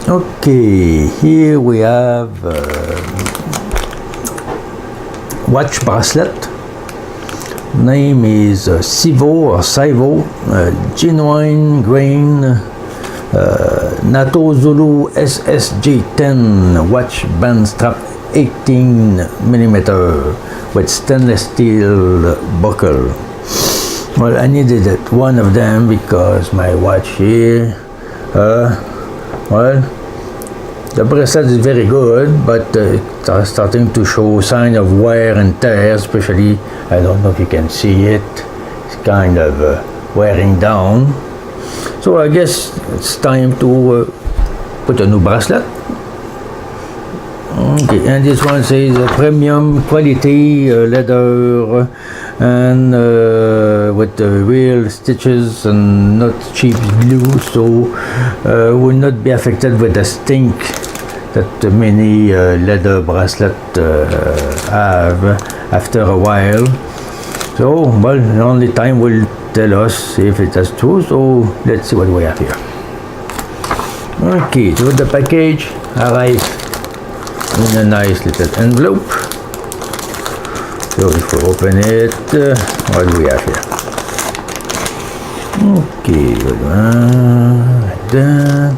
Okay, here we have watch bracelet. Name is Civo or Civo, genuine grain Nato Zulu G10 watch band strap 18mm with stainless steel buckle. Well, I needed one of them because my watch here, well, the bracelet is very good, but it's starting to show sign of wear and tear, especially, I don't know if you can see it, it's kind of wearing down. So I guess it's time to put a new bracelet. Okay, and this one says premium quality leather and with the real stitches and not cheap glue, so will not be affected with the stink that many leather bracelet have after a while. So, well, only time will tell us if it is true, so let's see what we have here. Okay, so the package arrives in a nice little envelope. So if we open it, what do we have here? Okay, like that.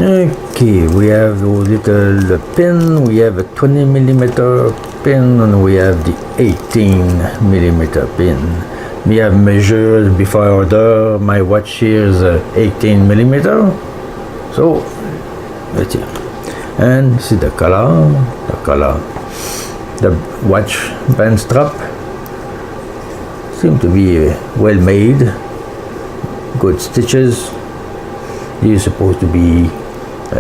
Okay, we have those little pin. We have a 20mm pin, and we have the 18mm pin. We have measured before I order. My watch here is 18mm. So let's see. And see the color. The watch band strap seem to be well made. Good stitches. It is supposed to be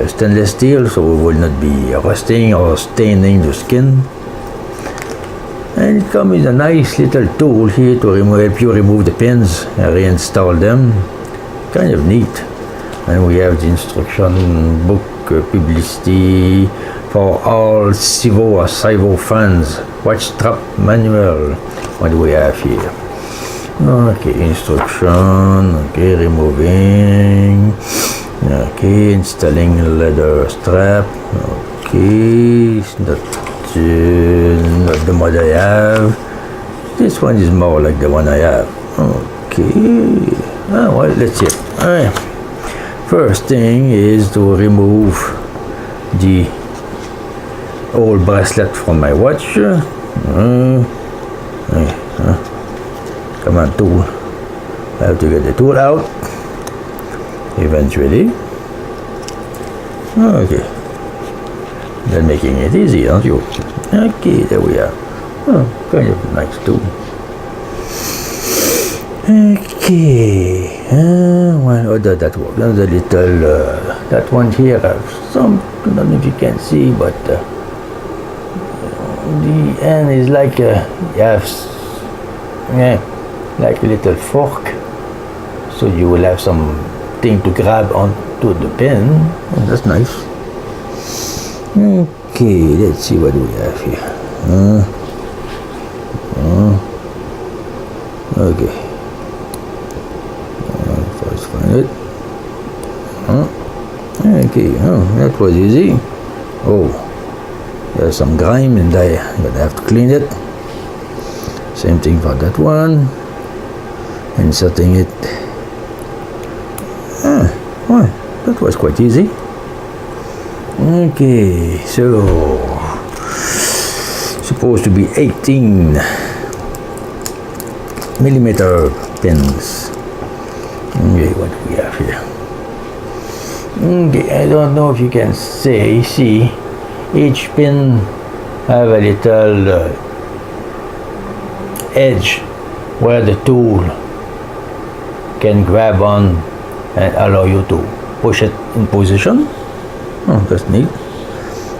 stainless steel, so it will not be rusting or staining the skin. And it comes with a nice little tool here to help you remove the pins and reinstall them. Kind of neat. And we have the instruction book, publicity for all Civo or Civo fans. Watch strap manual. What do we have here? Okay, instruction. Okay, removing. Okay, installing leather strap. Okay, it's not the model I have. This one is more like the one I have. Okay. Well, let's see. Alright. First thing is to remove the old bracelet from my watch. Come on, tool. I have to get the tool out eventually. Okay. They're making it easy, aren't you? Okay, there we are. Kind of nice tool. Okay. Well, that one. The little, that one here, some, I don't know if you can see, but the end is like you have, like a little fork, so you will have something to grab onto the pin. Oh, that's nice. Okay, let's see what we have here. Okay. First find it. Okay, that was easy. Oh, there's some grime in there. I'm gonna have to clean it. Same thing for that one. Inserting it. Well, that was quite easy. Okay, so supposed to be 18mm pins. Okay, what do we have here? Okay, I don't know if you can see, each pin have a little edge where the tool can grab on and allow you to push it in position. Oh, that's neat.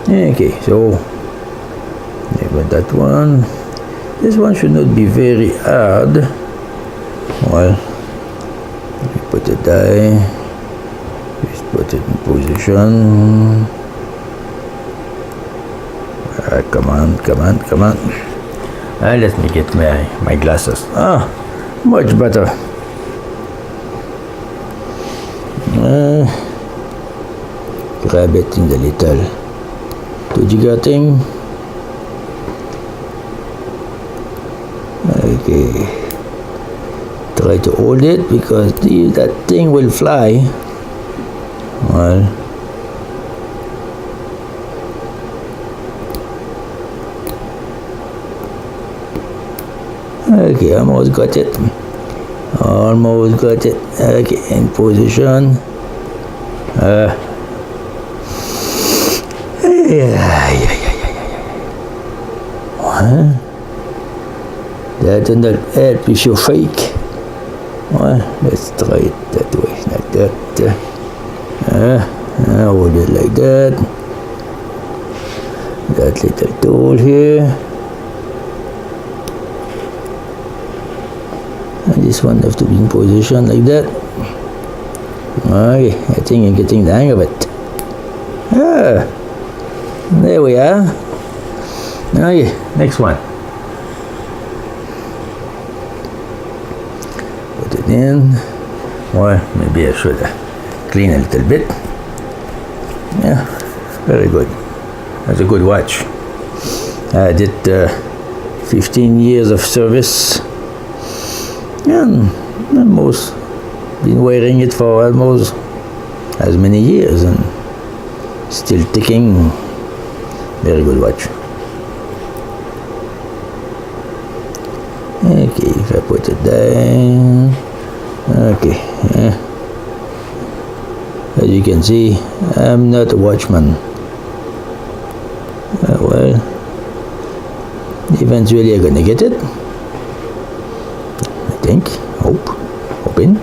Okay, so with that one, this one should not be very hard. Well, we put it there, just put it in position. Come on. Let me get my glasses. Much better. grab it in the little two-jigger thing. Okay, try to hold it because that thing will fly. Well, okay, almost got it. Almost got it. Okay, in position. What? That does not help if you fake. Well, let's try it that way, like that. Hold it like that. That little tool here. And this one have to be in position like that. Okay, I think I'm getting the hang of it. There we are. Okay, next one. Put it in. Well, maybe I should clean a little bit. Yeah, very good. That's a good watch. I did 15 years of service. And almost been wearing it for almost as many years and still ticking. Very good watch. Okay, if I put it down. Okay. As you can see, I'm not a watchman. Well, eventually I'm gonna get it. I think. Hoping.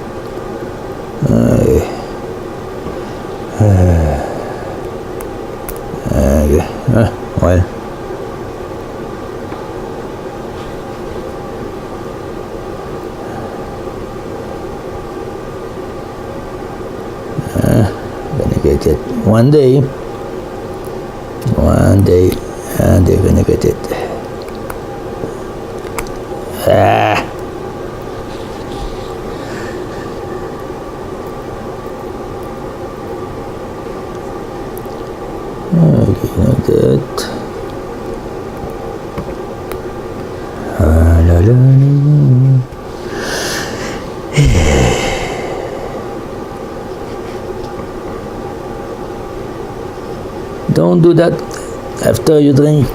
Well. Gonna get it one day, and they're gonna get it. Okay, like that. La la la. Don't do that after you drink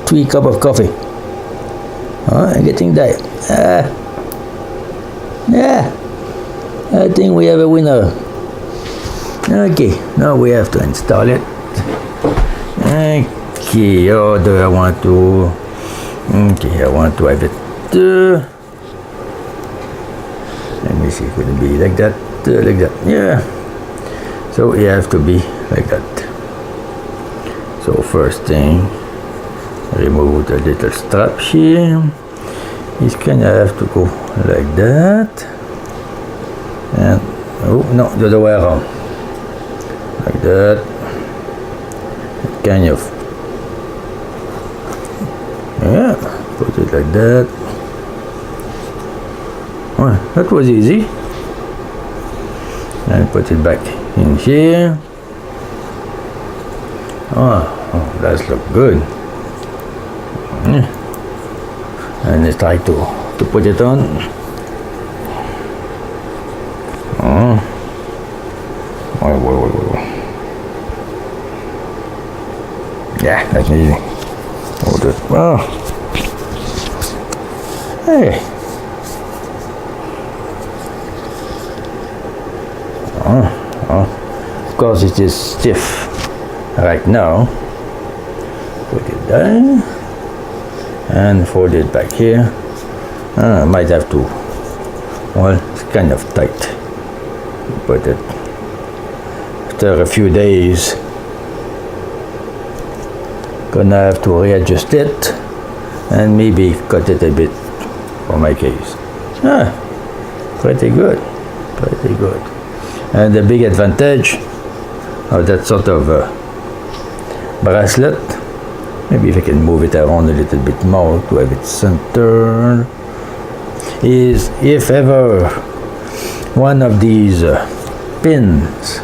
3 cups of coffee. I'm getting that. Yeah, I think we have a winner. Okay, now we have to install it. Okay, oh, do I want to? Okay, I want to have it. Let me see, could it be like that? Like that, yeah. So it have to be like that. So first thing, remove the little strap here. It's kind of have to go like that. And oh no, the other way around. Like that. Kind of. Yeah, put it like that. Well, that was easy. And put it back in here. Oh, that looks good. And let's try to put it on. Yeah, that's easy. Hold it. Oh. Hey. Of course it is stiff right now. Put it down and fold it back here. I might have to, well, it's kind of tight. Put it after a few days. Gonna have to readjust it and maybe cut it a bit for my case. Pretty good. And the big advantage of that sort of bracelet, maybe if I can move it around a little bit more to have it centered, is if ever one of these pins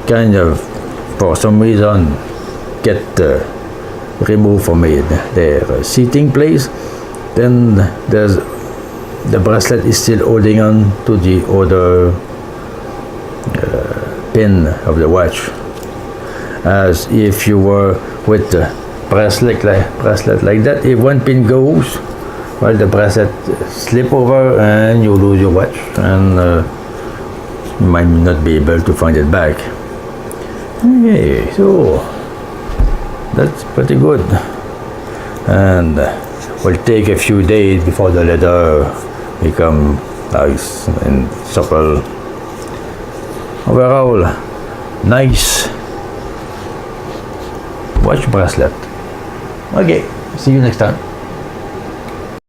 kind of, for some reason, get removed from their seating place, then the bracelet is still holding on to the other pin of the watch, as if you were with the bracelet like that. If one pin goes, well, the bracelet slip over and you lose your watch, and you might not be able to find it back. Okay, so that's pretty good, and will take a few days before the leather become nice and supple. Overall, nice watch bracelet. Okay, see you next time.